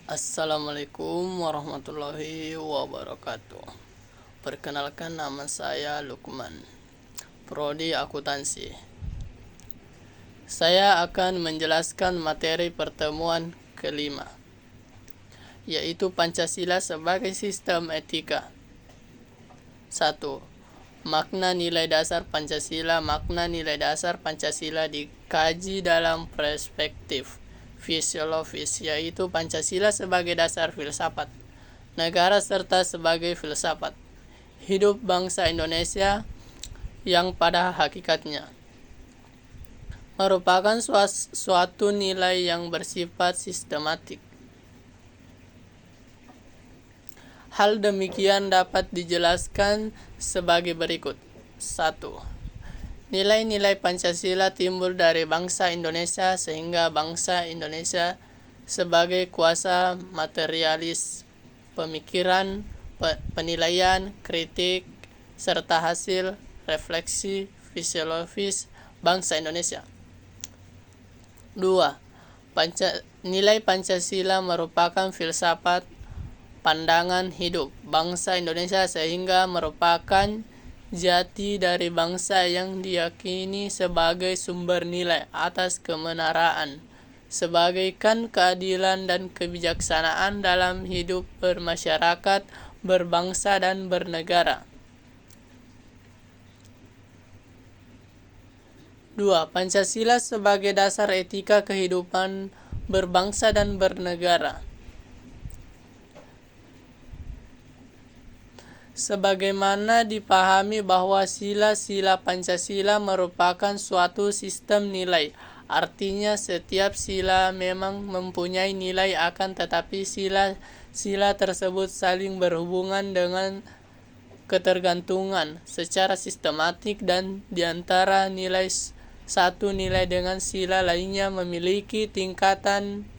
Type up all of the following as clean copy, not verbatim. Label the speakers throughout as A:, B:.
A: Assalamualaikum warahmatullahi wabarakatuh. Perkenalkan, nama saya Lukman, Prodi Akuntansi. Saya akan menjelaskan materi pertemuan kelima, yaitu Pancasila sebagai sistem etika. 1. Makna nilai dasar Pancasila. Makna nilai dasar Pancasila dikaji dalam perspektif fisiologis, yaitu Pancasila sebagai dasar filsafat negara serta sebagai filsafat hidup bangsa Indonesia yang pada hakikatnya merupakan suatu nilai yang bersifat sistematik. Hal demikian dapat dijelaskan sebagai berikut. 1. Nilai-nilai Pancasila timbul dari bangsa Indonesia, sehingga bangsa Indonesia sebagai kuasa materialis pemikiran, penilaian, kritik, serta hasil refleksi fisiologis bangsa Indonesia. 2. Nilai Pancasila merupakan filsafat pandangan hidup bangsa Indonesia, sehingga merupakan jati dari bangsa yang diyakini sebagai sumber nilai atas kebenaran, sebagaikan keadilan dan kebijaksanaan dalam hidup bermasyarakat, berbangsa, dan bernegara. 2. Pancasila sebagai dasar etika kehidupan berbangsa dan bernegara. Sebagaimana dipahami bahwa sila-sila Pancasila merupakan suatu sistem nilai, artinya setiap sila memang mempunyai nilai, akan tetapi sila-sila tersebut saling berhubungan dengan ketergantungan secara sistematik, dan diantara nilai satu nilai dengan sila lainnya memiliki tingkatan.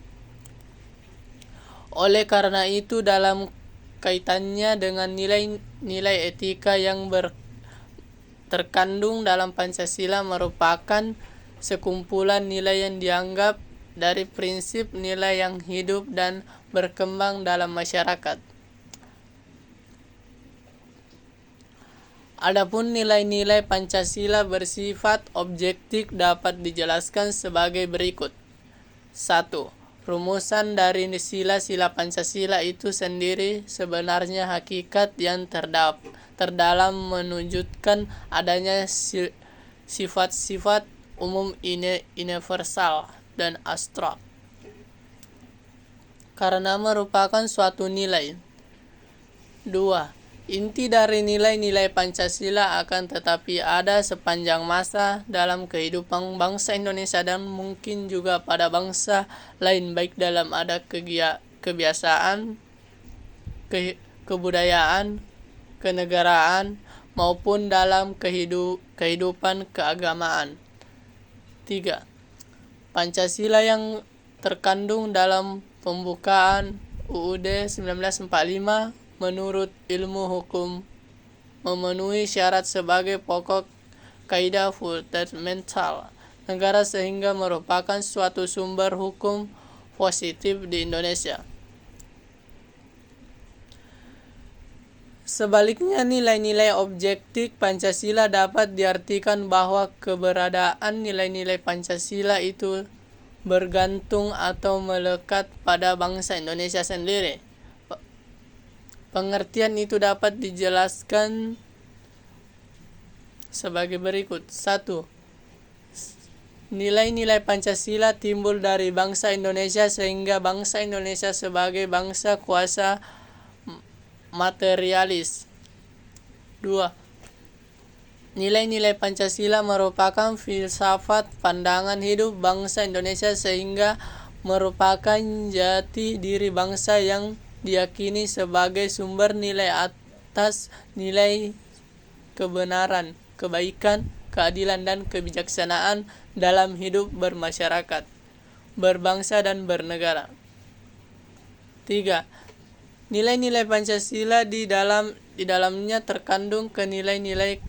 A: Oleh karena itu, dalam kaitannya dengan nilai-nilai etika yang terkandung dalam Pancasila merupakan sekumpulan nilai yang dianggap dari prinsip nilai yang hidup dan berkembang dalam masyarakat. Adapun nilai-nilai Pancasila bersifat objektif dapat dijelaskan sebagai berikut. 1. Rumusan dari sila-sila Pancasila itu sendiri sebenarnya hakikat yang terdalam menunjukkan adanya sifat-sifat umum universal dan abstrak, karena merupakan suatu nilai. 2. Inti dari nilai-nilai Pancasila akan tetapi ada sepanjang masa dalam kehidupan bangsa Indonesia dan mungkin juga pada bangsa lain, baik dalam ada kebiasaan, kebudayaan, kenegaraan, maupun dalam kehidupan keagamaan. 3. Pancasila yang terkandung dalam pembukaan UUD 1945 menurut ilmu hukum memenuhi syarat sebagai pokok kaidah fundamental negara, sehingga merupakan suatu sumber hukum positif di Indonesia. Sebaliknya, nilai-nilai objektif Pancasila dapat diartikan bahwa keberadaan nilai-nilai Pancasila itu bergantung atau melekat pada bangsa Indonesia sendiri. Pengertian itu dapat dijelaskan sebagai berikut. 1. Nilai-nilai Pancasila timbul dari bangsa Indonesia, sehingga bangsa Indonesia sebagai bangsa kuasa materialis. 2. Nilai-nilai Pancasila merupakan filsafat pandangan hidup bangsa Indonesia, sehingga merupakan jati diri bangsa yang diyakini sebagai sumber nilai atas nilai kebenaran, kebaikan, keadilan, dan kebijaksanaan dalam hidup bermasyarakat, berbangsa, dan bernegara. 3. Nilai-nilai Pancasila di dalamnya terkandung ke nilai-nilai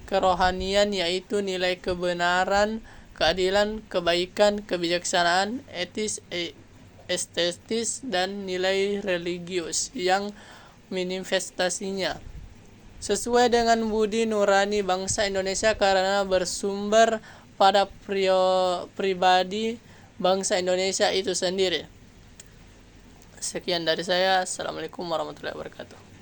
A: kerohanian, yaitu nilai kebenaran, keadilan, kebaikan, kebijaksanaan, estetis dan nilai religius yang manifestasinya sesuai dengan budi nurani bangsa Indonesia karena bersumber pada pribadi bangsa Indonesia itu sendiri. Sekian dari saya. Assalamualaikum warahmatullahi wabarakatuh.